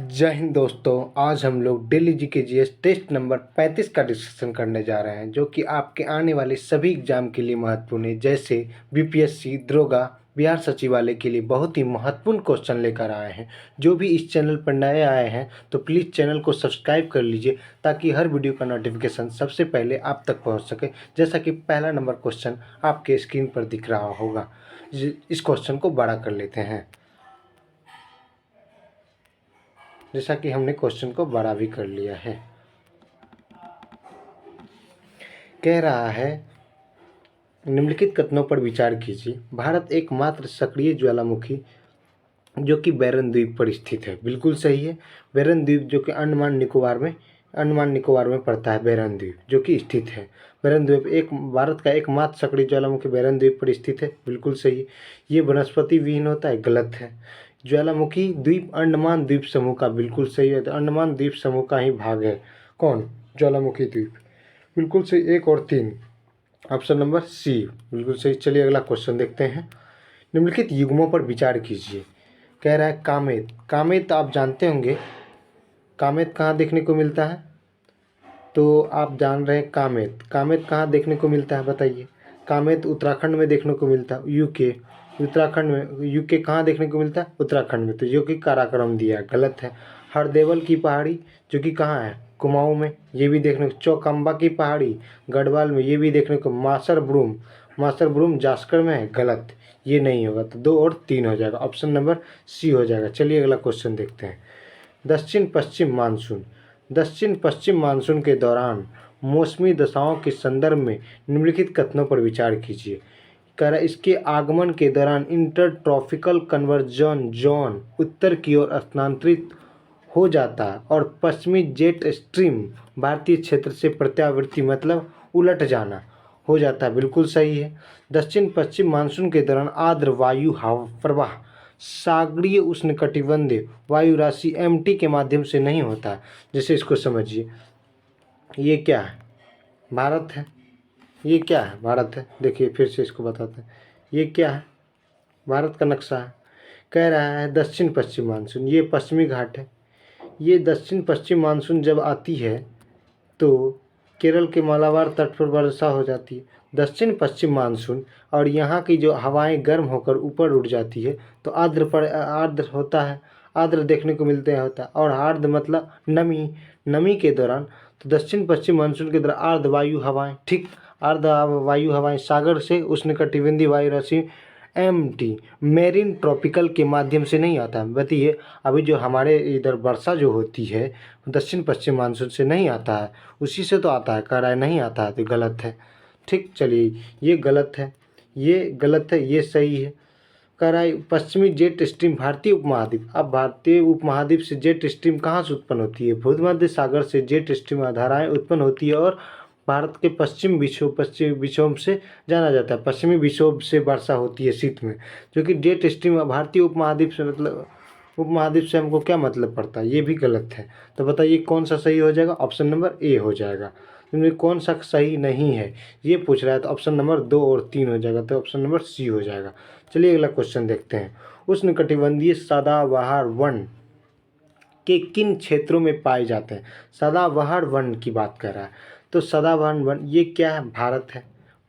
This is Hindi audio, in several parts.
जय हिंद दोस्तों। आज हम लोग daily GK GS test number 35 का डिस्कशन करने जा रहे हैं, जो कि आपके आने वाले सभी एग्जाम के लिए महत्वपूर्ण है। जैसे बीपीएससी, दरोगा, बिहार सचिवालय के लिए बहुत ही महत्वपूर्ण क्वेश्चन लेकर आए हैं। जो भी इस चैनल पर नए आए हैं तो प्लीज़ चैनल को सब्सक्राइब कर लीजिए, ताकि हर वीडियो का नोटिफिकेशन सबसे पहले आप तक पहुँच सके। जैसा कि पहला नंबर क्वेश्चन आपके स्क्रीन पर दिख रहा होगा। इस क्वेश्चन को बड़ा कर लेते हैं, जैसा कि हमने क्वेश्चन को बड़ा भी कर लिया है। कह रहा है, निम्नलिखित कथनों पर विचार कीजिए। भारत एकमात्र सक्रिय ज्वालामुखी जो कि बैरन द्वीप पर स्थित है। बिल्कुल सही है। बैरन द्वीप जो कि अंडमान निकोबार में पड़ता है। बैरन द्वीप जो कि स्थित है। बैरन द्वीप एक भारत का एकमात्र सक्रिय ज्वालामुखी बैरन द्वीप पर स्थित है। बिल्कुल सही है। ये वनस्पति विहीन होता है। गलत है। ज्वालामुखी द्वीप अंडमान द्वीप समूह का, बिल्कुल सही है, तो अंडमान द्वीप समूह का ही भाग है। कौन? ज्वालामुखी द्वीप। बिल्कुल सही। 1 और 3, ऑप्शन नंबर सी, बिल्कुल सही। चलिए अगला क्वेश्चन देखते हैं। निम्नलिखित युग्मों पर विचार कीजिए। कह रहा है कामेत। कामेत आप जानते होंगे, कामेत कहाँ देखने को मिलता है? तो आप जान रहे हैं कामेत। कामेत कहाँ देखने को मिलता है बताइए। कामेत उत्तराखंड में देखने को मिलता है। यूके, उत्तराखंड में। यूके कहाँ देखने को मिलता है? उत्तराखंड में। तो जो कि काराकोरम दिया है, गलत है। हरदेवल की पहाड़ी जो कि कहाँ है? कुमाऊं में। ये भी देखने को। चौकम्बा की पहाड़ी गढ़वाल में, ये भी देखने को। मासर ब्रूम जास्कर में है, गलत। ये नहीं होगा, तो 2 और 3 हो जाएगा। ऑप्शन नंबर सी हो जाएगा। चलिए अगला क्वेश्चन देखते हैं। दक्षिण पश्चिम मानसून। दक्षिण पश्चिम मानसून के दौरान मौसमी दशाओं के संदर्भ में निम्नलिखित कथनों पर विचार कीजिए। कह रहा है, इसके आगमन के दौरान इंटर ट्रॉपिकल कन्वर्जन जोन उत्तर की ओर स्थानांतरित हो जाता है और पश्चिमी जेट स्ट्रीम भारतीय क्षेत्र से प्रत्यावर्ती, मतलब उलट जाना, हो जाता है। बिल्कुल सही है। दक्षिण पश्चिम मानसून के दौरान आर्द्र वायु प्रवाह सागरीय उष्णकटिबंधीय वायु राशि एमटी के माध्यम से नहीं होता है। जैसे इसको समझिए, ये क्या है? भारत है। ये क्या है? भारत है। देखिए फिर से इसको बताते हैं। ये क्या है? भारत का नक्शा है। कह रहा है दक्षिण पश्चिम मानसून, ये पश्चिमी घाट है। ये दक्षिण पश्चिम मानसून जब आती है तो केरल के मालाबार तट पर वर्षा हो जाती है। दक्षिण पश्चिम मानसून और यहाँ की जो हवाएं गर्म होकर ऊपर उठ जाती है तो आर्द्र होता है। आर्द्र देखने को मिलते हैं होता है। और आर्द्र मतलब नमी। नमी के दौरान, तो दक्षिण पश्चिम मानसून के दौरान आर्द्र वायु हवाएं, ठीक, आर्द्र वायु हवाएं सागर से उष्णकटिबंधीय वायु राशि एमटी मेरीन ट्रॉपिकल के माध्यम से नहीं आता है। बताइए, अभी जो हमारे इधर वर्षा जो होती है दक्षिण पश्चिम मानसून से नहीं आता है, उसी से तो आता है। कह रहा है नहीं आता है, तो गलत है। ठीक, चलिए ये गलत है, ये गलत है, ये सही है। कह रहा है पश्चिमी जेट स्ट्रीम भारतीय उपमहाद्वीप। अब भारतीय उपमहाद्वीप से जेट स्ट्रीम कहाँ से उत्पन्न होती है? भूमध्य सागर से जेट स्ट्रीम धाराएं उत्पन्न होती है और भारत के पश्चिम विक्षोभ से जाना जाता है। पश्चिमी विक्षोभ से वर्षा होती है शीत में, जो कि जेट स्ट्रीम भारतीय उपमहाद्वीप से, मतलब उपमहाद्वीप से हमको क्या मतलब पड़ता है? ये भी गलत है। तो बताइए कौन सा सही हो जाएगा? ऑप्शन नंबर ए हो जाएगा। इनमें कौन सा सही नहीं है ये पूछ रहा है, तो ऑप्शन नंबर 2 और 3 हो जाएगा, तो ऑप्शन नंबर सी हो जाएगा। चलिए अगला क्वेश्चन देखते हैं। उष्णकटिबंधीय सदाबहार वन के किन क्षेत्रों में पाए जाते हैं? सदाबहार वन की बात कर रहा है। तो सदाबहार वन ये क्या है? भारत है।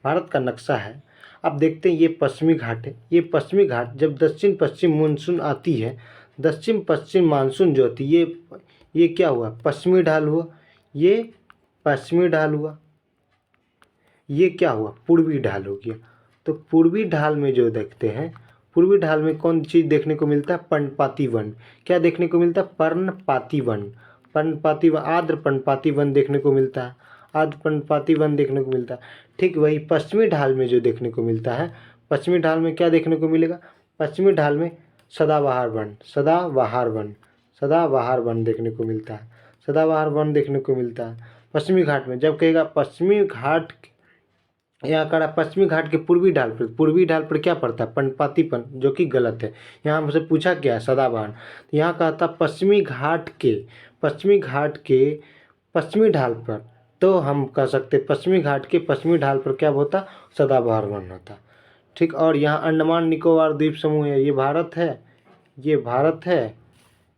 भारत का नक्शा है। अब देखते हैं, ये पश्चिमी घाट है। ये पश्चिमी घाट जब दक्षिण पश्चिम मानसून आती है, दक्षिण पश्चिम मानसून जो होती है, ये क्या हुआ? पश्चिमी ढाल हुआ। ये पश्चिमी ढाल हुआ। ये क्या हुआ? पूर्वी ढाल हो गया। तो पूर्वी ढाल में जो देखते हैं, पूर्वी ढाल में कौन चीज़ देखने को मिलता है? पर्णपाती वन। क्या देखने को मिलता है? पर्णपाती वन। पर्णपाती वन, आर्द्र पर्णपाती वन देखने को मिलता है। आर्द्र पर्णपाती वन देखने को मिलता है। ठीक वही पश्चिमी ढाल में जो देखने को मिलता है, पश्चिमी ढाल में क्या देखने को मिलेगा? पश्चिमी ढाल में सदाबहार वन, सदाबहार वन, सदाबहार वन देखने को मिलता है। सदाबहार वन देखने को मिलता है पश्चिमी घाट में। जब कहेगा पश्चिमी घाट, यहाँ कह रहा है पश्चिमी घाट के पूर्वी ढाल पर। पूर्वी ढाल पर क्या पड़ता है? पर्णपातीपन, जो कि गलत है। यहाँ हमसे पूछा क्या है? सदाबहार। तो यहाँ कहता पश्चिमी घाट के, पश्चिमी घाट के पश्चिमी ढाल पर, तो हम कह सकते पश्चिमी घाट के पश्चिमी ढाल पर क्या होता? सदाबहार वन होता। ठीक, और यहाँ अंडमान निकोबार द्वीप समूह है। ये भारत है, ये भारत है,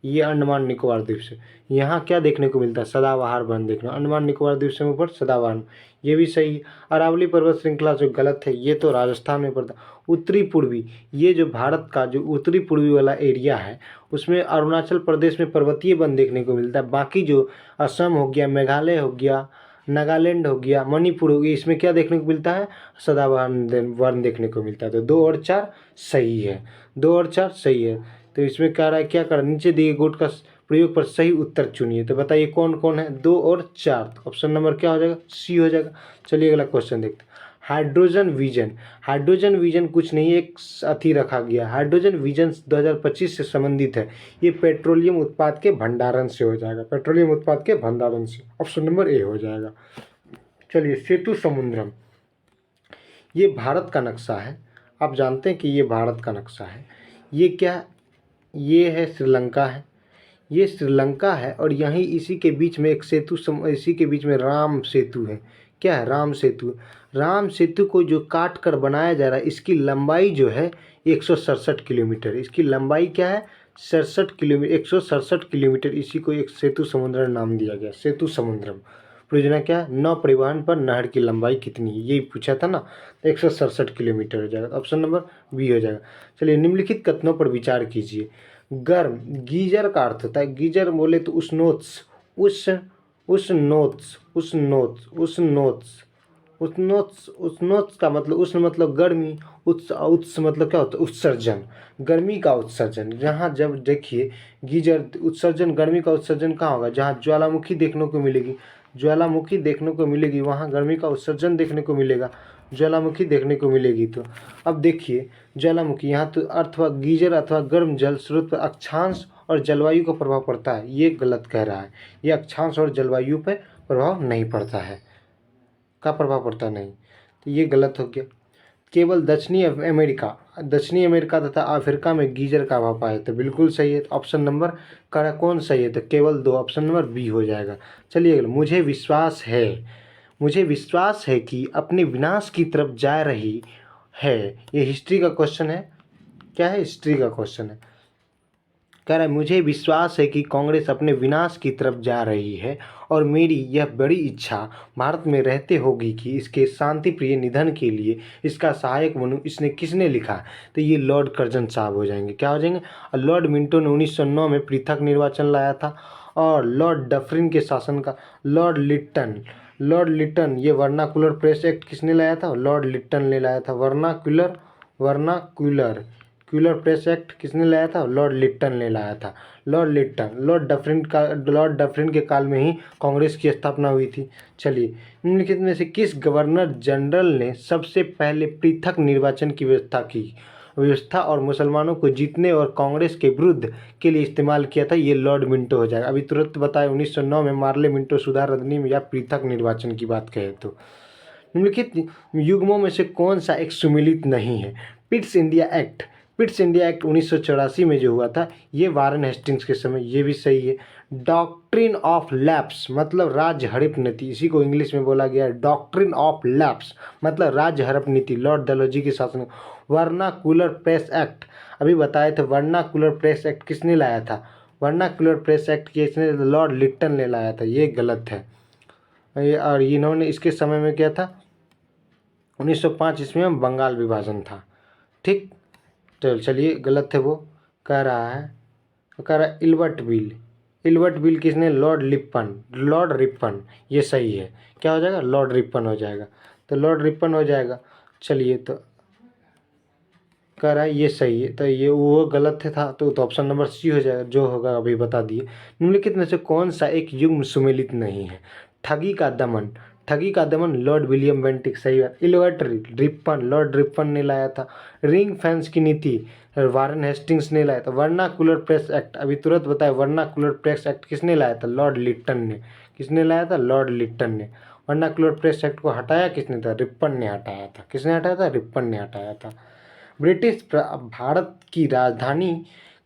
ये अंडमान निकोबार द्वीप से। यहाँ क्या देखने को मिलता है? सदाबहार वन देखने, अंडमान निकोबार द्वीप समूह पर सदाबहार, ये भी सही है। अरावली पर्वत श्रृंखला जो गलत है, ये तो राजस्थान में पड़ता है। उत्तरी पूर्वी, ये जो भारत का जो उत्तरी पूर्वी वाला एरिया है उसमें अरुणाचल प्रदेश में पर्वतीय वन देखने को मिलता है। बाकी जो असम हो गया, मेघालय हो गया, नागालैंड हो गया, मणिपुर हो गया, इसमें क्या देखने को मिलता है? सदाबहार वन देखने को मिलता है। तो 2 और 4 सही है, 2 और 4 सही है। तो इसमें क्या रहा है, क्या करा, नीचे दिए गुट का प्रयोग पर सही उत्तर चुनिए। तो बताइए कौन कौन है? 2 और 4। तो ऑप्शन नंबर क्या हो जाएगा? सी हो जाएगा। चलिए अगला क्वेश्चन देखते हैं। हाइड्रोजन विजन, हाइड्रोजन विजन कुछ नहीं, एक अथी रखा गया। हाइड्रोजन विजन 2025 से संबंधित है। ये पेट्रोलियम उत्पाद के भंडारण से हो जाएगा, पेट्रोलियम उत्पाद के भंडारण से। ऑप्शन नंबर ए हो जाएगा। चलिए सेतु समुद्रम, ये भारत का नक्शा है। आप जानते हैं कि ये भारत का नक्शा है। ये क्या, ये है श्रीलंका है, ये श्रीलंका है और यहीं इसी के बीच में एक सेतु इसी के बीच में राम सेतु है। क्या है? राम सेतु। राम सेतु को जो काट कर बनाया जा रहा है, इसकी लंबाई जो है 167 किलोमीटर। इसकी लंबाई क्या है? 67 किलोमीटर, 167 किलोमीटर। इसी को एक सेतु समुद्र नाम दिया गया, सेतु समुद्रम। परियोजना क्या है? नौ परिवहन पर नहर की लंबाई कितनी है, यही पूछा था ना। 167 किलोमीटर हो जाएगा। ऑप्शन नंबर बी हो जाएगा। चलिए निम्नलिखित कथनों पर विचार कीजिए। गर्म, गीजर का अर्थ होता है, गीजर बोले तो उष्णोत्स, उष्णोत्स, उष्णोत्स, उष्णोत्स, उष्णोत्स, उष्णोत्स का मतलब उष्ण मतलब गर्मी, उत्स मतलब क्या होता है? उत्सर्जन, गर्मी का उत्सर्जन। जहाँ जब देखिए गीजर उत्सर्जन, गर्मी का उत्सर्जन कहाँ होगा? जहाँ ज्वालामुखी देखने को मिलेगी, ज्वालामुखी देखने को मिलेगी, वहाँ गर्मी का उत्सर्जन देखने को मिलेगा, ज्वालामुखी देखने को मिलेगी। तो अब देखिए ज्वालामुखी, यहाँ तो अथवा गीजर अथवा गर्म जल स्रोत पर अक्षांश और जलवायु का प्रभाव पड़ता है, ये गलत कह रहा है। ये अक्षांश और जलवायु पर प्रभाव नहीं पड़ता है, का प्रभाव पड़ता नहीं, तो ये गलत हो गया। केवल दक्षिणी अमेरिका तथा अफ्रीका में गीजर का अभाव पाया, तो बिल्कुल सही है। तो ऑप्शन नंबर का कौन सही है? तो केवल 2, ऑप्शन नंबर बी हो जाएगा। चलिए अगला, मुझे विश्वास है कि अपने विनाश की तरफ जा रही है। ये हिस्ट्री का क्वेश्चन है। क्या है? हिस्ट्री का क्वेश्चन है। कह रहा है मुझे विश्वास है कि कांग्रेस अपने विनाश की तरफ जा रही है और मेरी यह बड़ी इच्छा भारत में रहते होगी कि इसके शांति प्रिय निधन के लिए इसका सहायक बनूं। इसने किसने लिखा? तो ये लॉर्ड कर्जन साहब हो जाएंगे। क्या हो जाएंगे? लॉर्ड मिंटो ने 1909 में पृथक निर्वाचन लाया था। और लॉर्ड डफरिन के शासन का, लॉर्ड लिट्टन ये वर्नाकुलर प्रेस एक्ट किसने लाया था? लॉर्ड लिट्टन ने लाया था। वर्नाक्यूलर प्रेस एक्ट किसने लाया था? लॉर्ड लिट्टन ने लाया था। लॉर्ड डफरिन के काल में ही कांग्रेस की स्थापना हुई थी। चलिए निम्नलिखित में से किस गवर्नर जनरल ने सबसे पहले पृथक निर्वाचन की व्यवस्था और मुसलमानों को जीतने और कांग्रेस के विरुद्ध के लिए इस्तेमाल किया था? ये लॉर्ड मिंटो हो जाएगा। अभी तुरंत बताया 1909 में मार्ले मिंटो सुधार अधिनियम या पृथक निर्वाचन की बात कहे तो। निम्नलिखित युग्मों में से कौन सा एक सुमेलित नहीं है? पिट्स इंडिया एक्ट 1984 में जो हुआ था, ये वारेन हेस्टिंग्स के समय, ये भी सही है। डॉक्ट्रिन ऑफ लैप्स मतलब राज्य हड़प नीति, इसी को इंग्लिश में बोला गया है डॉक्ट्रिन ऑफ लैप्स मतलब राज्य हड़प नीति, लॉर्ड डलहौजी के शासन। वर्नाकुलर प्रेस एक्ट, अभी बताए थे, वर्नाकुलर प्रेस एक्ट किसने लाया था? वर्नाकुलर प्रेस एक्ट किसने? लॉर्ड लिट्टन ने लाया था, ये गलत है। और इन्होंने इसके समय में क्या था? 1905 ईस्वी में बंगाल विभाजन था। ठीक, तो चलिए गलत है वो। कह रहा है इल्बर्ट बिल किसने? लॉर्ड रिपन, ये सही है। क्या हो जाएगा? लॉर्ड रिपन हो जाएगा। तो लॉर्ड रिपन हो जाएगा। चलिए तो कह रहा है ये सही है, तो ये वो गलत था, तो ऑप्शन नंबर सी हो जाएगा, जो होगा अभी बता दिए। निम्नलिखित में से कौन सा एक युग्म सुमेलित नहीं है? ठगी का दमन लॉर्ड विलियम बेंटिक, सही बात। लॉर्ड रिपन ने लाया था। रिंग फेंस की नीति वारेन हेस्टिंग्स ने लाया था। वर्नाकुलर प्रेस एक्ट, अभी तुरंत बताया, वर्नाकुलर प्रेस एक्ट किसने लाया था? लॉर्ड लिट्टन ने। किसने लाया था? लॉर्ड लिट्टन ने। वर्नाकुलर प्रेस एक्ट को हटाया किसने था? रिपन ने हटाया था। किसने हटाया था? रिपन ने हटाया था। ब्रिटिश भारत की राजधानी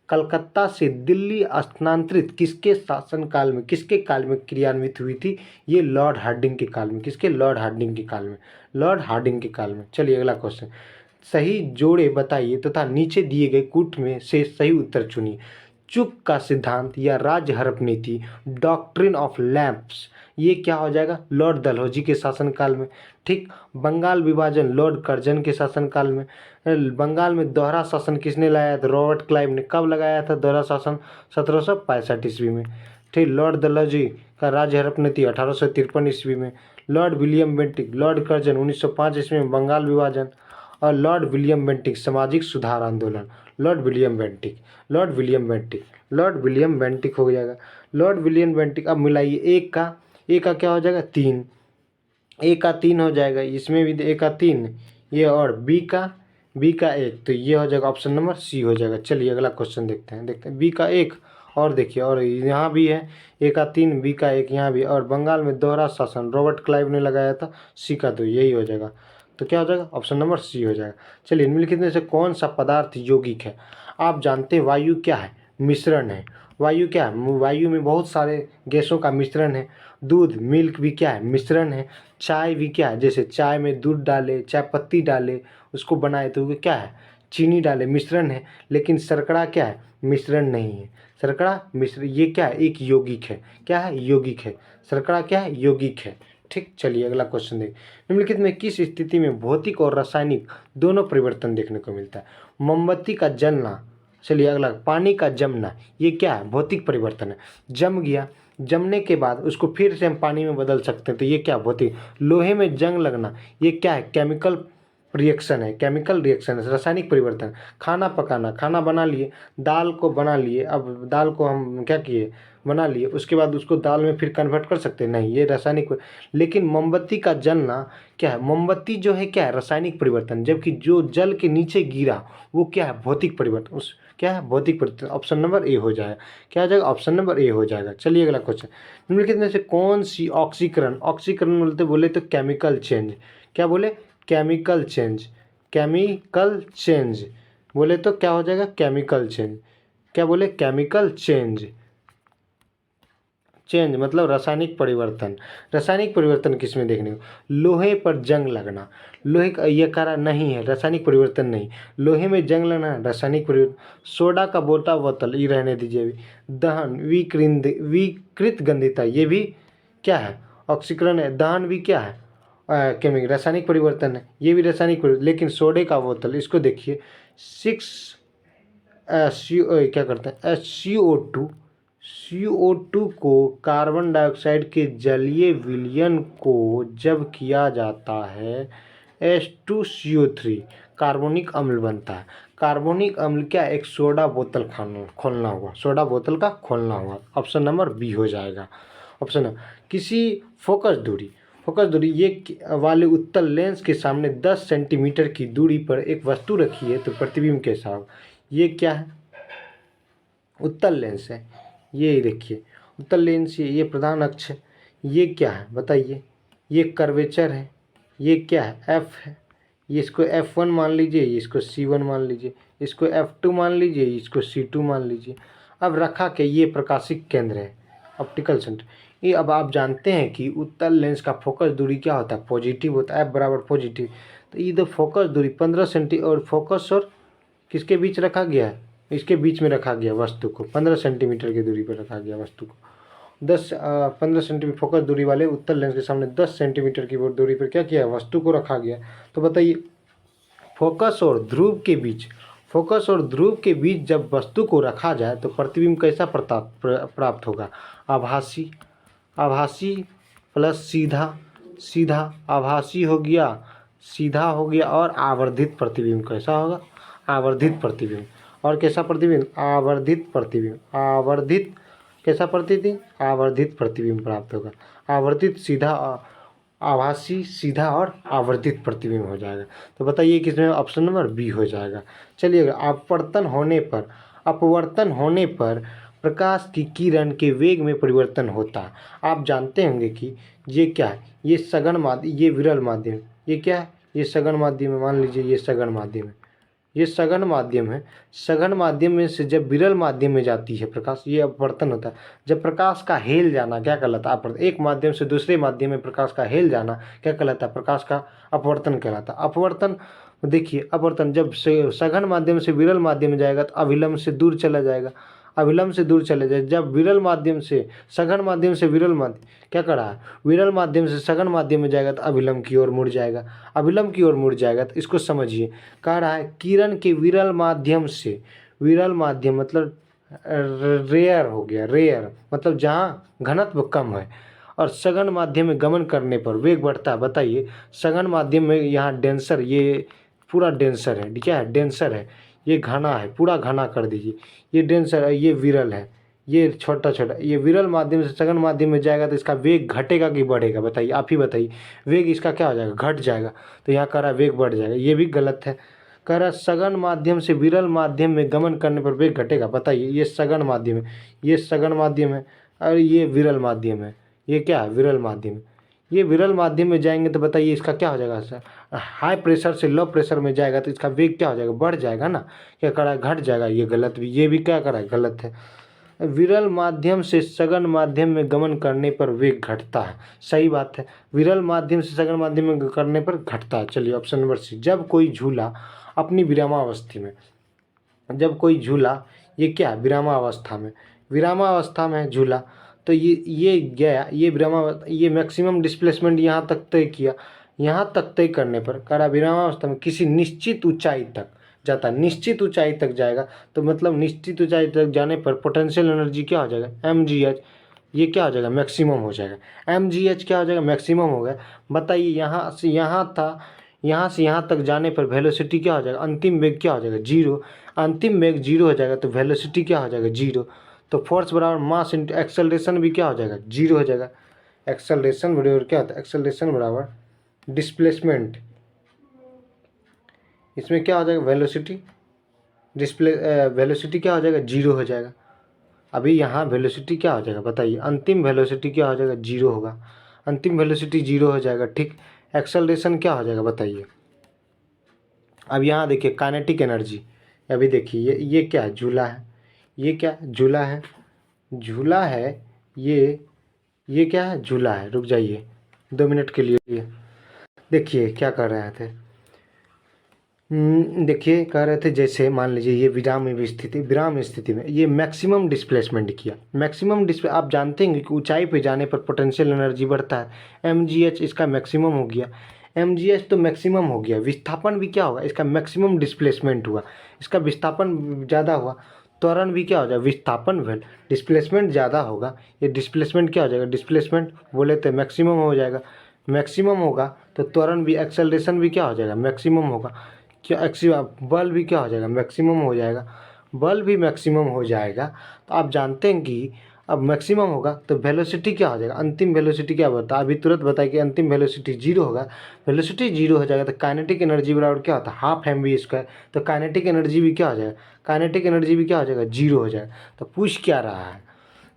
कलकत्ता से दिल्ली स्थानांतरित किसके शासनकाल में, किसके काल में क्रियान्वित हुई थी? ये लॉर्ड हार्डिंग के काल में। किसके? लॉर्ड हार्डिंग के काल में। लॉर्ड हार्डिंग के काल में। चलिए अगला क्वेश्चन, सही जोड़े बताइए तथा नीचे दिए गए कूट में से सही उत्तर चुनिए। चुक का सिद्धांत या राजहरप नीति, डॉक्ट्रिन ऑफ लैंप्स, ये क्या हो जाएगा, लॉर्ड डलहौजी के शासनकाल में। ठीक, बंगाल विभाजन लॉर्ड कर्जन के शासनकाल में। बंगाल में दोहरा शासन किसने लाया था, रॉबर्ट क्लाइव ने। कब लगाया था दोहरा शासन, 1765 ईस्वी में। ठीक, लॉर्ड डलहौजी का राजहरप नीति 1853 ईस्वी में। Lord William Bentinck, Lord Curzon 1905 ईस्वी में बंगाल विभाजन। और लॉर्ड विलियम बेंटिक सामाजिक सुधार आंदोलन, Lord William Bentinck, Lord William Bentinck, Lord William Bentinck हो जाएगा। लॉर्ड विलियम बेंटिक, अब मिलाइए, एक का क्या हो जाएगा, 3, ए का 3 हो जाएगा, इसमें भी ए का 3, ये, और बी का 1, तो ये हो जाएगा ऑप्शन नंबर सी हो जाएगा। चलिए अगला क्वेश्चन देखते हैं बी का 1, और देखिए, और यहाँ भी है ए का 3, बी का 1 यहाँ भी, और बंगाल में दोहरा शासन रॉबर्ट क्लाइव ने लगाया था, सी का 2, यही हो जाएगा। तो क्या हो जाएगा, ऑप्शन नंबर सी हो जाएगा। चलिए निम्नलिखित में से कौन सा पदार्थ यौगिक है। आप जानते हैं वायु क्या है, मिश्रण है। वायु क्या है, वायु में बहुत सारे गैसों का मिश्रण है। दूध, मिल्क भी क्या है, मिश्रण है। चाय भी क्या है, जैसे चाय में दूध डाले, चाय पत्ती डाले, उसको बनाए तो वो क्या है, चीनी डाले, मिश्रण है। लेकिन शर्करा क्या है, मिश्रण नहीं है। शर्करा मिश्र, ये क्या है, एक यौगिक है। क्या है, यौगिक है। शर्करा क्या है, यौगिक है। ठीक, चलिए अगला क्वेश्चन देखें। निम्नलिखित में किस स्थिति में भौतिक और रासायनिक दोनों परिवर्तन देखने को मिलता है। मोमबत्ती का जलना, चलिए अगला, पानी का जमना, ये क्या है, भौतिक परिवर्तन है। जम गया, जमने के बाद उसको फिर से हम पानी में बदल सकते हैं, तो ये क्या, भौतिक। लोहे में जंग लगना, ये क्या है, केमिकल रिएक्शन है, केमिकल रिएक्शन है, रासायनिक परिवर्तन। खाना पकाना, खाना बना लिए, दाल को बना लिए, अब दाल को हम क्या किए, बना लिए, उसके बाद उसको दाल में फिर कन्वर्ट कर सकते हैं, नहीं, ये रासायनिक। लेकिन मोमबत्ती का जलना क्या है, मोमबत्ती जो है क्या है, रासायनिक परिवर्तन, जबकि जो जल के नीचे गिरा वो क्या है, भौतिक परिवर्तन। उस क्या है, भौतिक परिवर्तन। ऑप्शन नंबर ए हो जाएगा। क्या हो जाएगा, ऑप्शन नंबर ए हो जाएगा। चलिए अगला क्वेश्चन, निम्नलिखित में से कौन सी ऑक्सीकरण, ऑक्सीकरण बोले तो केमिकल चेंज, क्या बोले, केमिकल चेंज, केमिकल चेंज बोले तो क्या हो जाएगा, केमिकल चेंज। क्या बोले, केमिकल चेंज, चेंज मतलब रासायनिक परिवर्तन। रासायनिक परिवर्तन किस में देखने को, लोहे पर जंग लगना, लोहे का, ये कह रहा नहीं है, रासायनिक परिवर्तन नहीं। लोहे में जंग लगना रासायनिक परिवर्तन। सोडा का बोटा बोतल, ये रहने दीजिए अभी। दहन, विकृत गंधिता, ये भी क्या है, ऑक्सीकरण है। दहन भी क्या है, केमिकल, रासायनिक परिवर्तन है, ये भी रासायनिक परिवर्तन। लेकिन सोडे का बोतल, इसको देखिए, 6 क्या करते हैं, CO2 को कार्बन डाइऑक्साइड के जलीय विलयन को जब किया जाता है, H2CO3 कार्बोनिक अम्ल बनता है। कार्बोनिक अम्ल क्या, एक सोडा बोतल खोलना होगा, सोडा बोतल का खोलना होगा। ऑप्शन नंबर बी हो जाएगा। ऑप्शन नंबर, किसी फोकस दूरी ये वाले उत्तल लेंस के सामने 10 सेंटीमीटर की दूरी पर एक वस्तु रखी है तो प्रतिबिंब कैसा होगा। ये क्या है, उत्तल लेंस है, ये देखिए उत्तल लेंस, ये प्रधान अक्ष है। ये क्या है बताइए, ये कर्वेचर है। ये क्या है, एफ है। ये इसको F1 मान लीजिए, इसको C1 मान लीजिए, इसको F2 मान लीजिए, इसको C2 मान लीजिए। अब रखा के ये प्रकाशिक केंद्र है, ऑप्टिकल सेंटर। ये अब आप जानते हैं कि उत्तल लेंस का फोकस दूरी क्या होता है, पॉजिटिव होता है, F बराबर पॉजिटिव। तो इधर फोकस दूरी 15 सेंटी, और फोकस और किसके बीच रखा गया है, इसके बीच में रखा गया वस्तु को, 15 सेंटीमीटर की दूरी पर रखा गया वस्तु को। 15 सेंटीमीटर फोकस दूरी वाले उत्तल लेंस के सामने 10 सेंटीमीटर की दूरी पर क्या किया, वस्तु को रखा गया। तो बताइए, फोकस और ध्रुव के बीच जब वस्तु को रखा जाए तो प्रतिबिंब कैसा प्राप्त होगा, आभासी प्लस सीधा, आभासी हो गया, सीधा हो गया, और आवर्धित प्रतिबिंब कैसा होगा, आवर्धित प्रतिबिंब। और कैसा प्रतिबिंब, आवर्धित प्रतिबिंब, आवर्धित कैसा प्रतिबिंब, आवर्धित प्रतिबिंब प्राप्त होगा। आवर्धित, सीधा, आभासी, सीधा और आवर्धित प्रतिबिंब हो जाएगा। तो बताइए किसमें, ऑप्शन नंबर बी हो जाएगा। चलिए, अपवर्तन होने पर प्रकाश की किरण के वेग में परिवर्तन होता है। आप जानते होंगे कि ये क्या है, ये सघन माध्यम, ये विरल माध्यम, ये क्या है, ये सघन माध्यम है। मान लीजिए ये सघन माध्यम है, ये सघन माध्यम है। सघन माध्यम में से जब विरल माध्यम में जाती है प्रकाश, ये अपवर्तन होता है। जब प्रकाश का हेल जाना क्या कहलाता है, अपवर्तन। एक माध्यम से दूसरे माध्यम में प्रकाश का हेल जाना क्या कहलाता है, प्रकाश का अपवर्तन कहलाता है। अपवर्तन देखिए, अपवर्तन जब से सघन माध्यम से विरल माध्यम में जाएगा तो अविलंब से दूर चला जाएगा। अविलंब से दूर चले जाए। जब विरल माध्यम से सघन माध्यम से विरल माध्यम क्या कर रहा है, विरल माध्यम से सघन माध्यम में जाएगा तो अविलंब की ओर मुड़ जाएगा, अविलंब की ओर मुड़ जाएगा। तो इसको समझिए, कह रहा है किरण के विरल माध्यम से, विरल माध्यम मतलब रेयर हो गया, रेयर मतलब जहाँ घनत्व कम है, और सघन माध्यम में गमन करने पर वेग बढ़ता है। बताइए सघन माध्यम में यहाँ डेंसर, ये पूरा डेंसर है, क्या है, डेंसर है, ये घना है, पूरा घना कर दीजिए, ये डेंसर है, ये विरल है, ये छोटा छोटा, ये विरल माध्यम से सघन माध्यम में जाएगा तो इसका वेग घटेगा कि बढ़ेगा, बताइए, आप ही बताइए। वेग इसका क्या हो जाएगा, घट जाएगा। तो यहाँ कह रहा है वेग बढ़ जाएगा, ये भी गलत है। कह रहा है सघन माध्यम से विरल माध्यम में गमन करने पर वेग घटेगा। बताइए ये सघन माध्यम है, ये सघन माध्यम है, और ये विरल माध्यम है, ये क्या है, विरल माध्यम है। ये विरल माध्यम में जाएंगे तो बताइए इसका क्या हो जाएगा सर, हाई प्रेशर से लो प्रेशर में जाएगा तो इसका वेग क्या हो जाएगा, बढ़ जाएगा ना। क्या करा है, घट जाएगा, ये गलत भी, ये भी क्या करा है, गलत है। विरल माध्यम से सघन माध्यम में गमन करने पर वेग घटता है, सही बात है, विरल माध्यम से सघन माध्यम में करने पर घटता है। चलिए ऑप्शन नंबर सी। जब कोई झूला अपनी विरामावस्था में, जब कोई झूला, ये क्या है, विरामावस्था में, विरामावस्था में है झूला, तो ये गया, ये ये मैक्सिमम डिस्प्लेसमेंट यहाँ तक तय किया, यहाँ तक तय करने पर करा विरामावस्था में किसी निश्चित ऊंचाई तक जाता है, निश्चित ऊंचाई तक जाएगा, तो मतलब निश्चित ऊंचाई तक जाने पर पोटेंशियल एनर्जी क्या हो जाएगा, mgh, ये क्या हो जाएगा, मैक्सिमम हो जाएगा। mgh क्या हो जाएगा, मैक्सिमम हो गया। बताइए यहाँ से यहाँ था, यहाँ से यहाँ तक जाने पर वेलोसिटी क्या हो जाएगा, अंतिम वेग क्या हो जाएगा, जीरो, अंतिम वेग जीरो हो जाएगा, तो वेलोसिटी क्या हो जाएगा, जीरो। तो फोर्स बराबर मास इंटू एक्सेलरेशन भी क्या हो जाएगा, जीरो हो जाएगा। एक्सेलरेशन बराबर क्या होता है, एक्सेलरेशन बराबर डिस्प्लेसमेंट, इसमें क्या हो जाएगा, वेलोसिटी, वेलोसिटी क्या हो जाएगा, जीरो हो जाएगा। अभी यहाँ वेलोसिटी क्या हो जाएगा, बताइए, अंतिम वेलोसिटी क्या हो जाएगा, जीरो होगा, अंतिम वेलोसिटी जीरो हो जाएगा, ठीक। एक्सेलरेशन क्या हो जाएगा, बताइए। अब यहाँ देखिए काइनेटिक एनर्जी, अभी देखिए ये क्या है, झूला है, ये क्या है, झूला है, झूला है, ये क्या है, झूला है। रुक जाइए 2 मिनट के लिए, देखिए क्या कर रहे थे। देखिए कह रहे थे जैसे मान लीजिए ये विराम स्थिति में ये मैक्सिमम डिस्प्लेसमेंट किया, मैक्सिमम डिस्प्ले, आप जानते हैं कि ऊंचाई पे जाने पर पोटेंशियल एनर्जी बढ़ता है, mgh इसका मैक्सिमम हो गया, mgh तो मैक्सिमम हो गया। विस्थापन भी क्या होगा, इसका मैक्सिमम डिस्प्लेसमेंट हुआ, इसका विस्थापन ज़्यादा हुआ, त्वरण भी क्या हो जाएगा, विस्थापन वेल डिस्प्लेसमेंट ज़्यादा होगा, ये डिस्प्लेसमेंट क्या हो जाएगा, डिस्प्लेसमेंट बोले तो मैक्सिमम हो जाएगा, मैक्सिमम होगा तो त्वरण भी, एक्सेलरेशन भी क्या हो जाएगा, मैक्सिमम होगा। क्या बल भी क्या हो जाएगा, मैक्सिमम हो जाएगा, बल भी मैक्सिमम हो जाएगा। तो आप जानते हैं कि अब मैक्सिमम होगा तो वेलोसिटी क्या हो जाएगा, अंतिम वेलोसिटी क्या होता है, अभी तुरंत बताइए कि अंतिम वेलोसिटी जीरो होगा, वेलोसिटी जीरो हो जाएगा तो काइनेटिक एनर्जी बराबर क्या होता है, हाफ mv², तो काइनेटिक एनर्जी भी क्या हो जाएगा, काइनेटिक एनर्जी भी क्या हो जाएगा, जीरो हो जाएगा। तो पूछ क्या रहा है,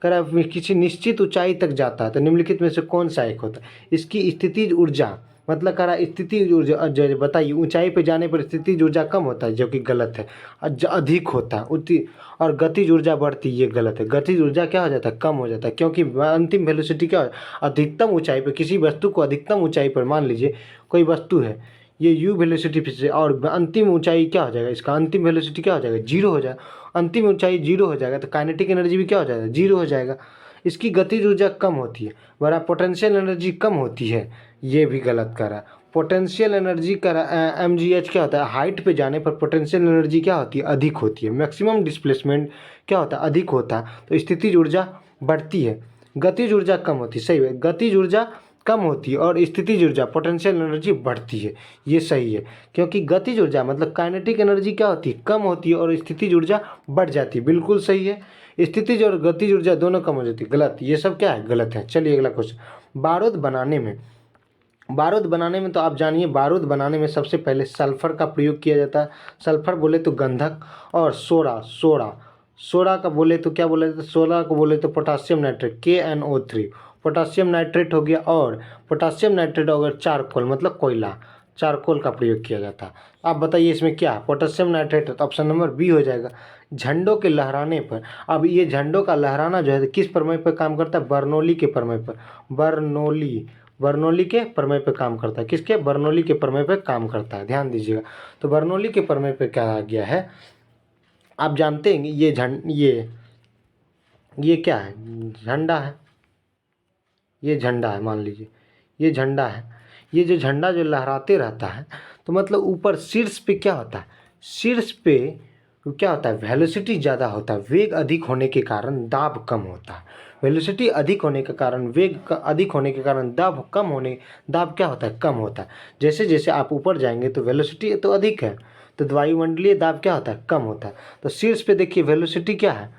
कह रहा है किसी निश्चित ऊंचाई तक जाता है तो निम्नलिखित में से कौन सा एक होता है, इसकी स्थितिज ऊर्जा, मतलब कह रहा है स्थितिज ऊर्जा, बताइए ऊंचाई पे जाने पर स्थितिज ऊर्जा कम होता है, जो कि गलत है, अधिक होता है उतनी, और गतिज ऊर्जा बढ़ती, ये गलत है, गतिज ऊर्जा क्या हो जाता है, कम हो जाता है, क्योंकि अंतिम वेलोसिटी क्या है, अधिकतम ऊंचाई पर किसी वस्तु को अधिकतम ऊंचाई पर, मान लीजिए कोई वस्तु है, ये यू वेलोसिटी से, और अंतिम ऊंचाई क्या हो जाएगा, इसका अंतिम वेलोसिटी क्या हो जाएगा, जीरो हो जाएगा, अंतिम ऊंचाई जीरो हो जाएगा तो काइनेटिक एनर्जी भी क्या हो जाएगा, जीरो हो जाएगा। इसकी गतिज ऊर्जा कम होती है, बड़ा पोटेंशियल एनर्जी कम होती है, ये भी गलत करा। पोटेंशियल एनर्जी का mgh क्या होता है, हाइट पे जाने पर पोटेंशियल एनर्जी क्या होती है, अधिक होती है, मैक्सिमम डिस्प्लेसमेंट क्या होता है, अधिक होता है, तो स्थितिज ऊर्जा बढ़ती है, गतिज ऊर्जा कम होती है, सही है, गतिज ऊर्जा कम होती है और स्थितिज ऊर्जा पोटेंशियल एनर्जी बढ़ती है, ये सही है, क्योंकि गतिज ऊर्जा मतलब काइनेटिक एनर्जी क्या होती है, कम होती है, और स्थितिज ऊर्जा बढ़ जाती है, बिल्कुल सही है। स्थितिज और गतिज ऊर्जा दोनों कम हो जाती है, गलत, ये सब क्या है, गलत है। चलिए अगला क्वेश्चन, बारूद बनाने में, बारूद बनाने में तो आप जानिए, बारूद बनाने में सबसे पहले सल्फर का प्रयोग किया जाता है, सल्फर बोले तो गंधक, और सोडा का बोले तो क्या बोला जाता है, सोडा को बोले तो potassium nitrate, KNO3, potassium nitrate हो गया, और पोटासियम नाइट्रेट अगर चारकोल मतलब कोयला, चारकोल का प्रयोग किया जाता है। आप बताइए इसमें क्या, पोटासियम नाइट्रेट, तो ऑप्शन नंबर बी हो जाएगा। झंडों के लहराने पर, अब ये झंडों का लहराना जो है किस प्रमेय पर काम करता है, बर्नौली के प्रमेय पर, बर्नौली के प्रमेय पर काम करता है, किसके, बर्नौली के प्रमेय पर काम करता है, ध्यान दीजिएगा। तो बर्नौली के प्रमेय पर क्या आ गया है, आप जानते हैं ये ये क्या है? झंडा है। ये झंडा है, मान लीजिए ये झंडा है। ये जो झंडा जो लहराते रहता है, तो मतलब ऊपर शीर्ष पे क्या होता है? शीर्ष पे क्या होता है? वेलोसिटी ज़्यादा होता है, वेग अधिक होने के कारण दाब कम होता है। वेलोसिटी अधिक होने के कारण, अधिक होने के कारण दाब क्या होता है? कम होता है। जैसे जैसे आप ऊपर जाएंगे तो वेलोसिटी तो अधिक है, तो वायुमंडलीय दाब क्या होता है? कम होता है। तो शीर्ष पे देखिए वेलोसिटी क्या है?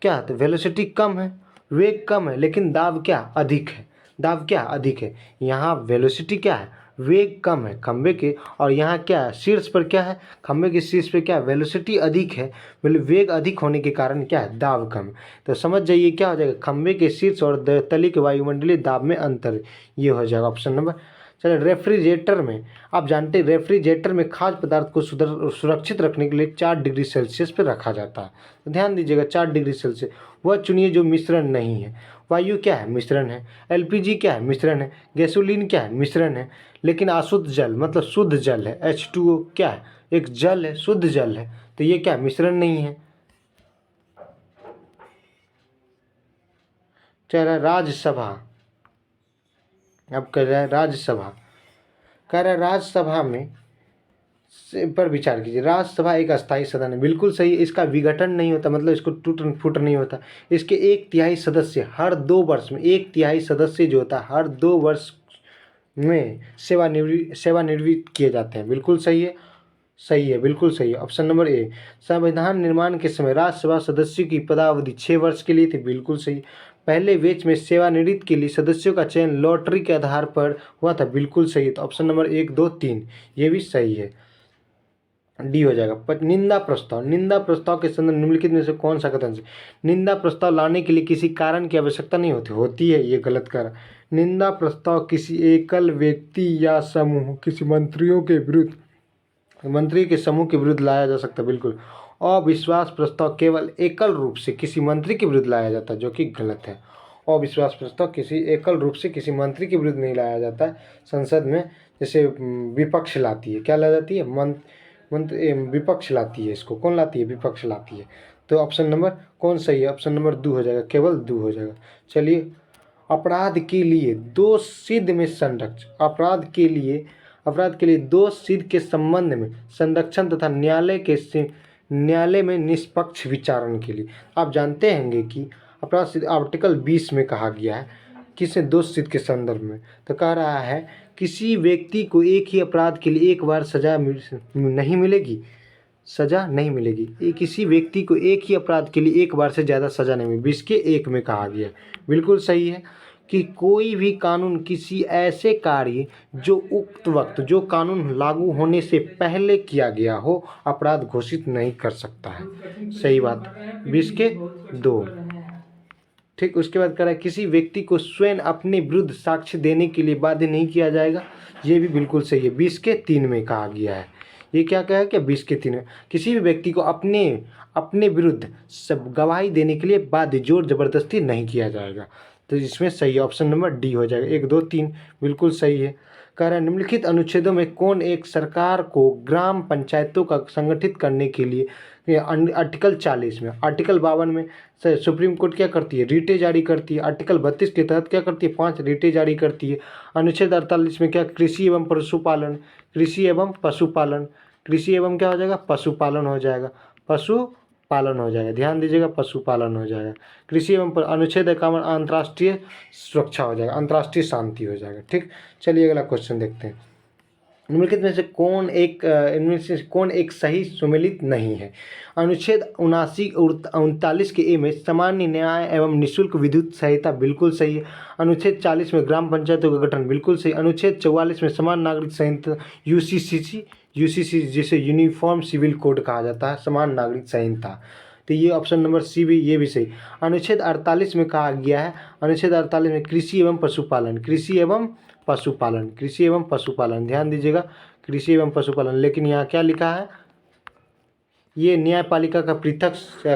क्या है? तो वेलोसिटी कम है, वेग कम है, लेकिन दाब क्या? अधिक है। दाब क्या? अधिक है। यहाँ वेलोसिटी क्या है? वेग कम है खंबे के, और यहाँ क्या है? शीर्ष पर क्या है? खंबे के शीर्ष पे क्या है? वेलोसिटी अधिक है, मतलब वेग अधिक होने के कारण क्या है? दाब कम है। तो समझ जाइए क्या हो जाएगा? खंबे के शीर्ष और तली के वायुमंडलीय दाब में अंतर, ये हो जाएगा ऑप्शन नंबर। चलिए, रेफ्रिजरेटर में आप जानते हैं, रेफ्रिजरेटर में खाद्य पदार्थ को सुरक्षित रखने के लिए 4 डिग्री सेल्सियस पर रखा जाता है। तो ध्यान दीजिएगा, 4 डिग्री सेल्सियस। वह चुनिए जो मिश्रण नहीं है। वायु क्या है? मिश्रण है। एलपीजी क्या है? मिश्रण है। गैसोलीन क्या है? मिश्रण है। लेकिन अशुद्ध जल मतलब शुद्ध जल है, H2O क्या है? एक जल है, शुद्ध जल है। तो ये क्या? मिश्रण नहीं है। चल राज्यसभा, अब कह रहा है राज्यसभा। कह रहा है राज्यसभा में पर विचार कीजिए। राज्यसभा एक अस्थायी सदन है, बिल्कुल सही। इसका विघटन नहीं होता, मतलब इसको टूट फूट नहीं होता। इसके 1/3 सदस्य हर 2 वर्ष में, 1/3 सदस्य जो होता है हर 2 वर्ष में सेवानिवृत्त किए जाते हैं। बिल्कुल सही है, सही है, बिल्कुल सही है। Option number A. संविधान निर्माण के समय राज्यसभा सदस्यों की पदावधि 6 वर्ष के लिए थी। बिल्कुल सही। पहले बैच में सेवानिवृत्त के लिए सदस्यों का चयन लॉटरी के आधार पर हुआ था। बिल्कुल सही है। तो ऑप्शन नंबर 1, 2, 3 ये भी सही है, डी हो जाएगा। पर निंदा प्रस्ताव, निंदा प्रस्ताव के संदर्भ निम्नलिखित में से कौन सा कथन है? निंदा प्रस्ताव लाने के लिए किसी कारण की आवश्यकता नहीं होती, होती है, ये गलत कर। निंदा प्रस्ताव किसी एकल व्यक्ति या समूह, किसी मंत्रियों के विरुद्ध, मंत्री के समूह के विरुद्ध लाया जा सकता है। बिल्कुल। अविश्वास प्रस्ताव केवल एकल रूप से किसी मंत्री के विरुद्ध लाया जाता है, जो कि गलत है। अविश्वास प्रस्ताव किसी एकल रूप से किसी मंत्री के विरुद्ध नहीं लाया जाता है संसद में। जैसे विपक्ष लाती है, क्या ला जाती है? मंत्री विपक्ष लाती है। इसको कौन लाती है? विपक्ष लाती है। तो ऑप्शन नंबर कौन सही है? ऑप्शन नंबर 2 हो जाएगा, केवल 2 हो जाएगा। चलिए, अपराध के लिए दोष सिद्ध में संरक्षण, अपराध के लिए दोष सिद्ध के संबंध में संरक्षण तथा न्यायालय में निष्पक्ष विचारण के लिए। आप जानते होंगे कि अपराध सिद्ध आर्टिकल 20 में कहा गया है, किसने? दोष सिद्ध के संदर्भ में। तो कह रहा है किसी व्यक्ति को एक ही अपराध के लिए एक बार सजा नहीं मिलेगी, सजा नहीं मिलेगी। किसी व्यक्ति को एक ही अपराध के लिए एक बार से ज़्यादा सजा नहीं मिलेगी, 20(1) में कहा गया है। बिल्कुल सही है कि कोई भी कानून किसी ऐसे कार्य जो उक्त वक्त, जो कानून लागू होने से पहले किया गया हो, अपराध घोषित नहीं कर सकता है। सही बात, 20(2). ठीक, उसके बाद कह रहा है किसी व्यक्ति को स्वयं अपने विरुद्ध साक्ष्य देने के लिए बाध्य नहीं किया जाएगा। ये भी बिल्कुल सही है, 20(3) में कहा गया है। ये क्या कहा है? क्या 20(3) में किसी भी व्यक्ति को अपने विरुद्ध सब गवाही देने के लिए बाध्य, जोर जबरदस्ती नहीं किया जाएगा। तो इसमें सही ऑप्शन नंबर डी हो जाएगा, 1, 2, 3 बिल्कुल सही है। कह रहा है निम्नलिखित अनुच्छेदों में कौन एक सरकार को ग्राम पंचायतों का संगठित करने के लिए, आर्टिकल 40 में, आर्टिकल 52 में सुप्रीम कोर्ट क्या करती है? रीटें जारी करती है। आर्टिकल 32 के तहत क्या करती है? 5 रीटें जारी करती है। अनुच्छेद 48 में क्या? कृषि एवं पशुपालन, कृषि एवं पशुपालन, कृषि एवं क्या हो जाएगा? पशुपालन हो जाएगा, पशुपालन हो जाएगा। ध्यान दीजिएगा, पशुपालन हो जाएगा। कृषि एवं अनुच्छेद 51 अंतर्राष्ट्रीय सुरक्षा हो जाएगा, अंतर्राष्ट्रीय शांति हो जाएगा। ठीक, चलिए अगला क्वेश्चन देखते हैं। निम्नलिखित में से इनमें से कौन एक सही सुमेलित नहीं है? अनुच्छेद 79-39 के ए में सामान्य न्याय एवं निःशुल्क विद्युत सहायता, बिल्कुल सही है। अनुच्छेद 40 में ग्राम पंचायतों का गठन, बिल्कुल सही। अनुच्छेद 44 में समान नागरिक संहिता, यूसीसी जिसे यूनिफॉर्म सिविल कोड कहा जाता है, समान नागरिक संहिता। तो ये ऑप्शन नंबर सी भी, ये भी सही। अनुच्छेद 48 में कहा गया है, अनुच्छेद 48 में कृषि एवं पशुपालन, कृषि एवं पशुपालन, कृषि एवं पशुपालन, ध्यान दीजिएगा, कृषि एवं पशुपालन। लेकिन यहाँ क्या लिखा है? ये न्यायपालिका का पृथक,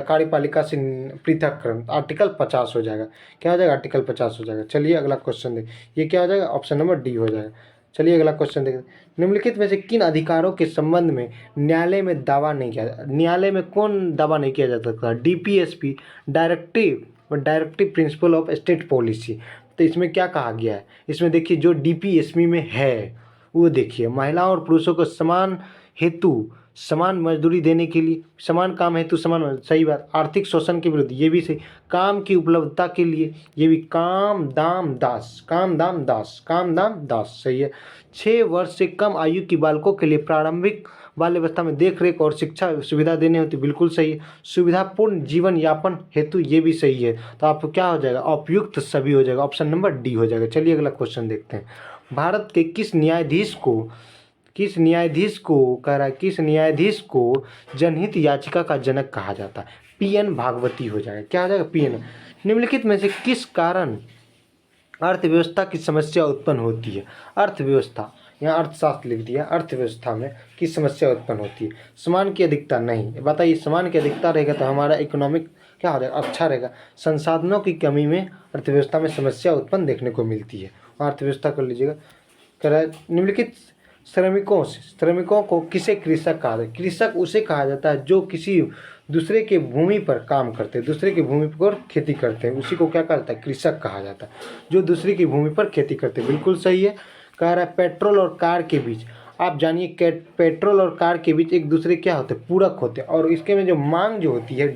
कार्यपालिका से पृथककरण, आर्टिकल 50 हो जाएगा। क्या हो जाएगा? आर्टिकल 50 हो जाएगा। चलिए अगला क्वेश्चन देख, ये क्या हो जाएगा? ऑप्शन नंबर डी हो जाएगा। चलिए अगला क्वेश्चन देखते हैं। निम्नलिखित में से किन अधिकारों के संबंध में न्यायालय में दावा नहीं किया, न्यायालय में कौन दावा नहीं किया जा सकता? DPSP, directive directive principle of state policy. तो इसमें क्या कहा गया है, इसमें देखिए जो DPSP में है वो देखिए, महिलाओं और पुरुषों को समान हेतु समान मजदूरी देने के लिए, समान काम हेतु समान, सही बात, आर्थिक शोषण के विरुद्ध, ये भी सही, काम की उपलब्धता के लिए, ये भी, काम दाम दास, काम दाम दास, काम दाम दास, सही है। 6 वर्ष से कम आयु की बालकों के लिए प्रारंभिक बाल्यावस्था में देख रेख और शिक्षा सुविधा देने होती, बिल्कुल सही है। सुविधापूर्ण जीवन यापन हेतु, ये भी सही है। तो आपको क्या हो जाएगा, उपयुक्त सभी हो जाएगा, ऑप्शन नंबर डी हो जाएगा। चलिए अगला क्वेश्चन देखते हैं। भारत के किस न्यायाधीश को जनहित याचिका का जनक कहा जाता है? PN भागवती हो जाएगा। क्या हो जाएगा, PN। निम्नलिखित में से किस कारण अर्थव्यवस्था की समस्या उत्पन्न होती है? अर्थव्यवस्था, यहाँ अर्थशास्त्र लिख दिया, अर्थव्यवस्था में किस समस्या उत्पन्न होती है? समान की अधिकता नहीं, बताइए, समान की अधिकता रहेगा तो हमारा इकोनॉमिक क्या हो जाएगा, अच्छा रहेगा। संसाधनों की कमी में अर्थव्यवस्था में समस्या उत्पन्न देखने को मिलती है। अर्थव्यवस्था कर लीजिएगा। कह रहा है निम्नलिखित श्रमिकों को किसे कृषक कहा जाता है? कृषक उसे कहा जाता है जो किसी दूसरे के भूमि पर काम करते हैं, दूसरे की भूमि पर खेती करते हैं, उसी को क्या कहा जाता है, कृषक कहा जाता है, जो दूसरे की भूमि पर खेती करते हैं, बिल्कुल सही है। कह रहा है पेट्रोल और कार के बीच, आप जानिए पेट्रोल और कार के बीच एक दूसरे क्या होते हैं, पूरक होते हैं, और इसके में जो मांग जो होती है,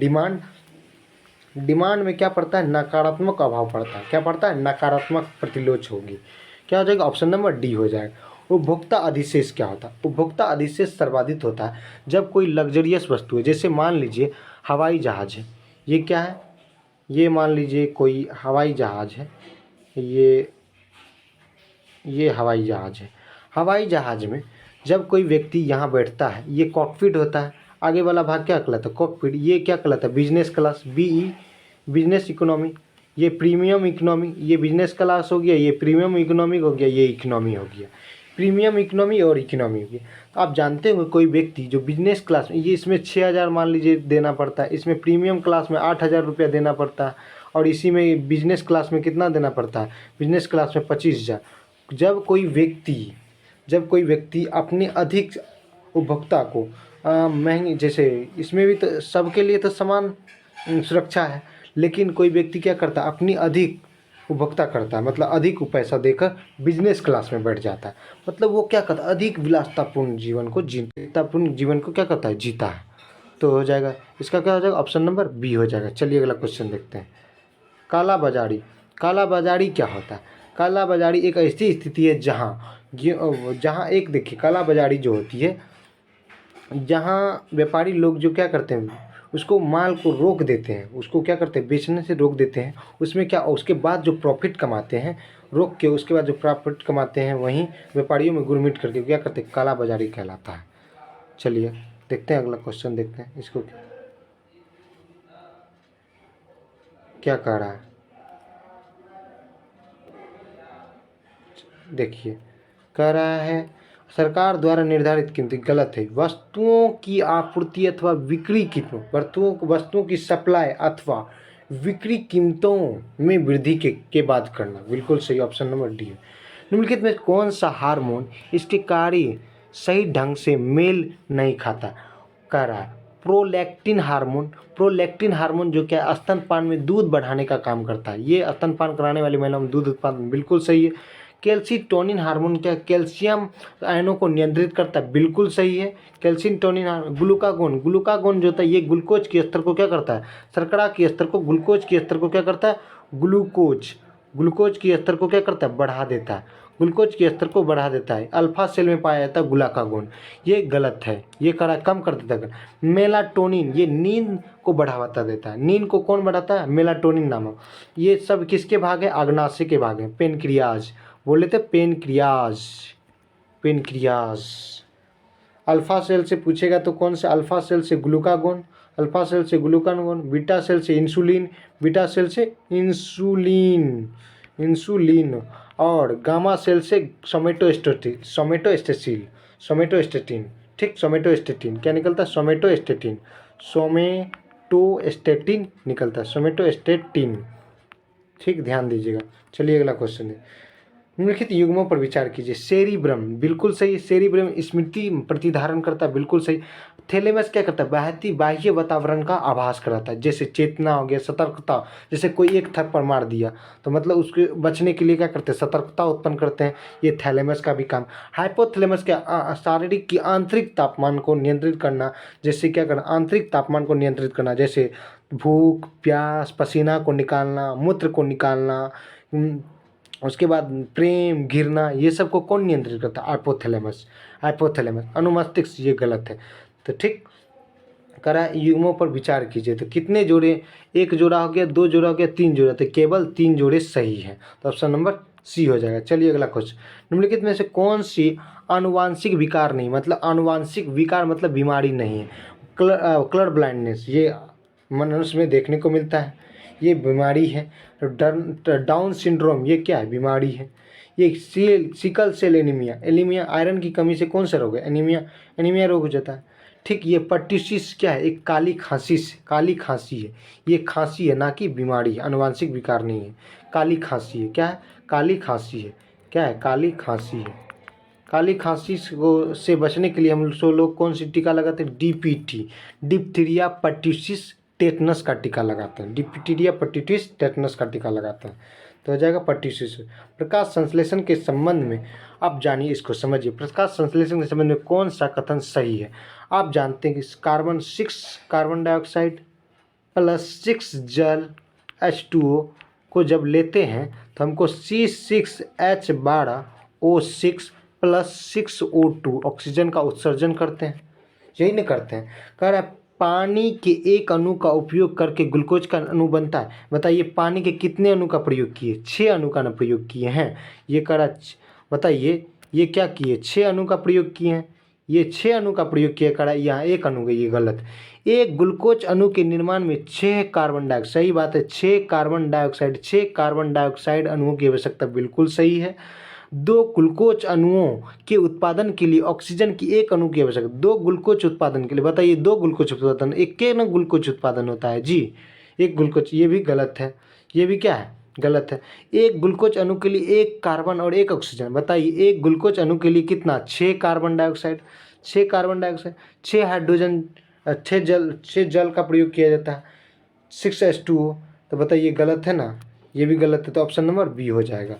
डिमांड में क्या पड़ता है, नकारात्मक अभाव पड़ता है। क्या पड़ता है, नकारात्मक प्रतिलोच होगी। क्या हो जाएगा, ऑप्शन नंबर डी हो जाएगा। उपभोक्ता अधिशेष क्या होता है? उपभोक्ता अधिशेष सर्वाधिक होता है जब कोई लग्जरियस वस्तु है, जैसे मान लीजिए हवाई जहाज़ है, ये क्या है, ये मान लीजिए कोई हवाई जहाज़ है, ये हवाई जहाज़ है। हवाई जहाज़ में जब कोई व्यक्ति यहाँ बैठता है, ये कॉकपिट होता है, आगे वाला भाग क्या कहलाता है, कॉकपिट। ये क्या कहलाता है, business class, BE, business economy. ये प्रीमियम इकोनॉमी, ये बिजनेस क्लास हो गया, ये प्रीमियम इकोनॉमी हो गया, ये इकोनॉमी हो गया, प्रीमियम इकोनॉमी और इकोनॉमी हो गया। तो आप जानते हो कोई व्यक्ति जो बिजनेस क्लास में, ये इसमें 6,000 मान लीजिए देना पड़ता है, इसमें प्रीमियम क्लास में 8,000 रुपया देना पड़ता है, और इसी में बिजनेस क्लास में कितना देना पड़ता है, बिजनेस क्लास में 25,000। जब कोई व्यक्ति अपने अधिक उपभोक्ता को महंगी, जैसे इसमें भी तो सबके लिए तो समान सुरक्षा है, लेकिन कोई व्यक्ति क्या करता है, अपनी अधिक उपभोक्ता करता है, मतलब अधिक पैसा देकर बिजनेस क्लास में बैठ जाता है, मतलब वो क्या करता है, अधिक विलासतापूर्ण जीवन को क्या करता है, जीता है। तो हो जाएगा, इसका क्या हो जाएगा, ऑप्शन नंबर बी हो जाएगा। चलिए अगला क्वेश्चन देखते हैं। कालाबाजारी क्या होता है? कालाबाजारी एक ऐसी स्थिति है जहाँ एक देखिए, कालाबाजारी जो होती है, जहाँ व्यापारी लोग जो क्या करते हैं, उसको माल को रोक देते हैं, उसको क्या करते हैं, बेचने से रोक देते हैं, उसमें क्या, उसके बाद जो प्रॉफिट कमाते हैं, रोक के उसके बाद जो प्रॉफिट कमाते हैं, वहीं व्यापारियों में गुरमिट करके क्या करते हैं, कालाबाजारी कहलाता है। चलिए देखते हैं अगला क्वेश्चन, देखते हैं इसको क्या कह रहा है। देखिए, कह रहा है सरकार द्वारा निर्धारित कीमत, गलत है। वस्तुओं की आपूर्ति अथवा बिक्री कीमतों, वस्तुओं की सप्लाई अथवा बिक्री कीमतों में वृद्धि के बाद करना, बिल्कुल सही, ऑप्शन नंबर डी है। निम्नलिखित में कौन सा हार्मोन इसके कार्य सही ढंग से मेल नहीं खाता? कह रहा है प्रोलैक्टिन हार्मोन जो क्या स्तनपान में दूध बढ़ाने का काम करता है, ये स्तनपान कराने वाली महिलाओं में दूध उत्पादन, बिल्कुल सही है। कैल्सीटोनिन हार्मोन क्या, कैल्शियम आयनों को नियंत्रित करता है, बिल्कुल सही है। कैल्सीटोनिन। ग्लूकागोन जो होता है, ये ग्लूकोज के स्तर को क्या करता है, शर्करा के स्तर को, ग्लूकोज के स्तर को क्या करता है, ग्लूकोज के स्तर को क्या करता है, बढ़ा देता है, ग्लूकोज के स्तर को बढ़ा देता है। अल्फा सेल में पाया जाता है ग्लूकागोन, ये गलत है, ये कम कर देता है। मेलाटोनिन, ये नींद को बढ़ावा देता है, नींद को कौन बढ़ाता है, मेलाटोनिन नामक। ये सब किसके भाग है, अग्नाशय के भाग है, पेनक्रियाज बोल लेते, पेनक्रियाज। अल्फा सेल से पूछेगा तो कौन से, अल्फा सेल से ग्लूकागोन, बीटा सेल से इंसुलिन, और गामा सेल से सोमेटोस्टेटिन, ठीक, सोमेटोस्टेटिन क्या निकलता है, सोमेटोस्टेटिन निकलता है, सोमेटोस्टेटिन, ठीक, ध्यान दीजिएगा। चलिए अगला क्वेश्चन है। निम्नलिखित युग्मों पर विचार कीजिए। सेरिब्रम बिल्कुल सही, सेरिब्रम स्मृति प्रतिधारण करता है, बिल्कुल सही। थैलेमस क्या करता है, बाह्य वातावरण का आभास कराता है, जैसे चेतना हो गया, सतर्कता, जैसे कोई एक थप्पड़ मार दिया तो मतलब उसके बचने के लिए क्या करते हैं, सतर्कता उत्पन्न करते हैं, ये थैलेमस का भी काम। हाइपोथैलेमस क्या, शारीरिक की आंतरिक तापमान को नियंत्रित करना, जैसे क्या करना, आंतरिक तापमान को नियंत्रित करना, जैसे भूख प्यास, पसीना को निकालना, मूत्र को निकालना, उसके बाद प्रेम घृणा, ये सब को कौन नियंत्रित करता है, हाइपोथैलेमस। हाइपोथैलेमस अनुमस्तिष्क, ये गलत है। तो ठीक करा, युग्मों पर विचार कीजिए। तो कितने जोड़े, एक जोड़ा हो गया, दो जोड़ा हो गया, तीन जोड़ा, तो केवल 3 जोड़े सही हैं, तो ऑप्शन नंबर सी हो जाएगा। चलिए अगला क्वेश्चन, निम्नलिखित में से कौन सी आनुवांशिक विकार नहीं, मतलब आनुवांशिक विकार मतलब बीमारी नहीं है। कलर ब्लाइंडनेस, ये मनुष्य में देखने को मिलता है, ये बीमारी है। डाउन सिंड्रोम, ये क्या है, बीमारी है। ये sickle cell anaemia, anaemia iron की कमी से कौन सा रोग है, एनीमिया, एनीमिया रोग हो जाता है। ठीक, ये पर्ट्यूसिस क्या है, एक काली खांसी, काली खांसी है, ये खांसी है ना कि बीमारी है, आनुवांशिक विकार नहीं है, काली खांसी है। क्या है, काली खांसी है, क्या है, काली खांसी है। काली खांसी को से बचने के लिए हम लोग कौन सी टीका लगाते हैं, डीपीटी, डिप्थीरिया पर्ट्यूसिस टेटनस का टीका लगाते हैं, डिप्थीरिया पर्ट्यूसिस टेटनस का टीका लगाते हैं, तो हो जाएगा पर्ट्यूसिस। प्रकाश संश्लेषण के संबंध में आप जानिए, इसको समझिए। प्रकाश संश्लेषण के संबंध में कौन सा कथन सही है। आप जानते हैं कि कार्बन 6 कार्बन डाइऑक्साइड प्लस 6 जल H2O को जब लेते हैं तो हमको C6H12O6 प्लस 6O2 ऑक्सीजन का उत्सर्जन करते हैं, यही नहीं करते हैं। कह रहा है पानी के एक अणु का उपयोग करके ग्लूकोज का अणु बनता है। बताइए पानी के कितने अणु का प्रयोग किए, 6 अणु का प्रयोग किए हैं। ये कह रहा, बताइए ये क्या किए, 6 अणु का प्रयोग किए हैं, ये 6 अणु का प्रयोग किया, कह रहा है यहाँ एक अणु का, ये गलत। एक ग्लूकोज अणु के निर्माण में 6 कार्बन डाइऑक्साइड, सही बात है, 6 कार्बन डाइऑक्साइड, 6 कार्बन डाइऑक्साइड अणुओं की आवश्यकता, बिल्कुल सही है। 2 ग्लूकोज अणुओं के उत्पादन के लिए ऑक्सीजन की एक अणु की आवश्यकता, 2 ग्लूकोज उत्पादन के लिए, बताइए 2 ग्लूकोज उत्पादन, एक के न ग्लूकोज उत्पादन होता है जी, एक ग्लूकोज, ये भी गलत है, ये भी क्या है, गलत है। एक ग्लूकोज अणु के लिए एक कार्बन और एक ऑक्सीजन, बताइए एक ग्लूकोज अणु के लिए कितना, 6 carbon dioxide, 6 carbon dioxide, 6 hydrogen, 6 जल का प्रयोग किया जाता है, 6H2O, तो बताइए गलत है ना, ये भी गलत है, तो ऑप्शन नंबर बी हो जाएगा।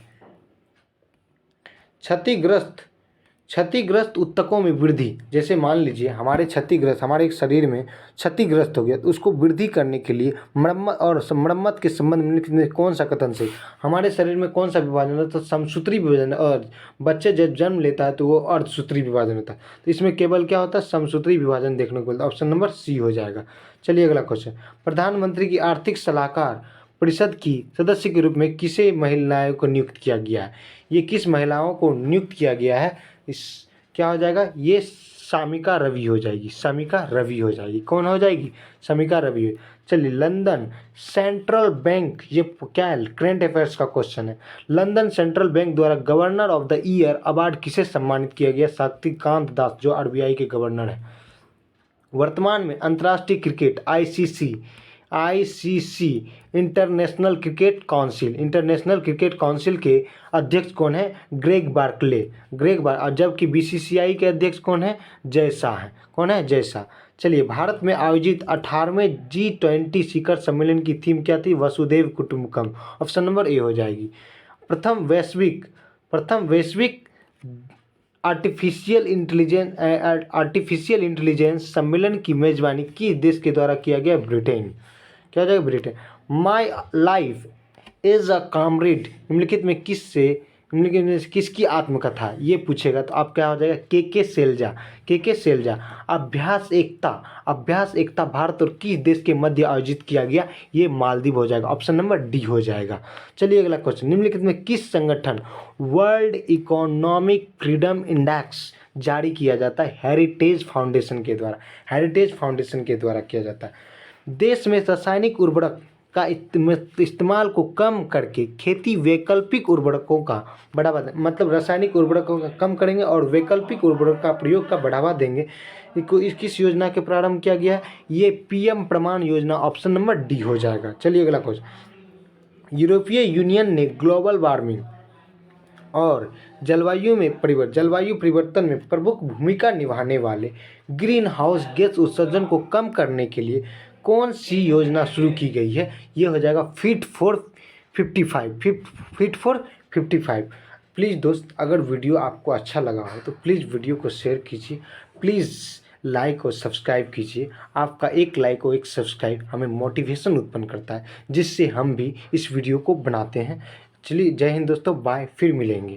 क्षतिग्रस्त ऊतकों में वृद्धि, जैसे मान लीजिए हमारे क्षतिग्रस्त, हमारे एक शरीर में क्षतिग्रस्त हो गया, तो उसको वृद्धि करने के लिए मरम्मत के संबंध में कौन सा कथन सही। हमारे शरीर में कौन सा विभाजन है, तो समसूत्री विभाजन, और बच्चे जब जन्म लेता है तो वो अर्धसूत्री विभाजन होता है, तो इसमें केवल क्या होता है, समसूत्री विभाजन देखने को मिलता है, ऑप्शन नंबर सी हो जाएगा। चलिए अगला क्वेश्चन, प्रधानमंत्री की आर्थिक सलाहकार परिषद की सदस्य के रूप में किसे महिलाओं को नियुक्त किया गया है। ये किस महिलाओं को नियुक्त किया गया है, इस क्या हो जाएगा, ये सामिका रवि हो जाएगी, सामिका रवि हो जाएगी, कौन हो जाएगी, सामिका रवि हो। चलिए लंदन सेंट्रल बैंक, ये क्या है, करंट अफेयर्स का क्वेश्चन है। लंदन सेंट्रल बैंक द्वारा governor of the year award किसे सम्मानित किया गया, शक्तिकांत दास, जो RBI के गवर्नर है। वर्तमान में अंतर्राष्ट्रीय cricket ICC international cricket council के अध्यक्ष कौन है, ग्रेग बार्कले, और जबकि BCCI के अध्यक्ष कौन है, जय शाह है, कौन है, जय शाह। चलिए भारत में आयोजित 18वें G20 शिखर सम्मेलन की थीम क्या थी, वसुधैव कुटुंबकम, ऑप्शन नंबर ए हो जाएगी। प्रथम वैश्विक आर्टिफिशियल इंटेलिजेंस सम्मेलन की मेजबानी किस देश के द्वारा किया गया, ब्रिटेन, क्या हो जाएगा, Britain. My life as a comrade निम्नलिखित में किसकी आत्मकथा, ये पूछेगा तो आप क्या हो जाएगा, के सेल्जा। अभ्यास एकता भारत और किस देश के मध्य आयोजित किया गया, ये मालदीव हो जाएगा, ऑप्शन नंबर डी हो जाएगा। चलिए अगला क्वेश्चन, निम्नलिखित में किस संगठन वर्ल्ड इकोनॉमिक फ्रीडम इंडेक्स जारी किया जाता है, हेरिटेज फाउंडेशन के द्वारा किया जाता है। देश में रासायनिक उर्वरक का इस्तेमाल को कम करके खेती वैकल्पिक उर्वरकों का बढ़ावा दें, मतलब रासायनिक उर्वरकों का कम करेंगे और वैकल्पिक उर्वरक का प्रयोग का बढ़ावा देंगे। किस योजना के प्रारंभ किया गया है, ये PM प्रमाण योजना, ऑप्शन नंबर डी हो जाएगा। चलिए अगला क्वेश्चन, यूरोपीय यूनियन ने ग्लोबल और जलवायु परिवर्तन में प्रमुख भूमिका निभाने वाले ग्रीन हाउस गैस उत्सर्जन को कम करने के लिए कौन सी योजना शुरू की गई है? ये हो जाएगा फिट फॉर 55। प्लीज़ दोस्त, अगर वीडियो आपको अच्छा लगा हो तो प्लीज़ वीडियो को शेयर कीजिए, प्लीज़ लाइक और सब्सक्राइब कीजिए। आपका एक लाइक और एक सब्सक्राइब हमें मोटिवेशन उत्पन्न करता है, जिससे हम भी इस वीडियो को बनाते हैं। चलिए, जय हिंद दोस्तों, बाय, फिर मिलेंगे।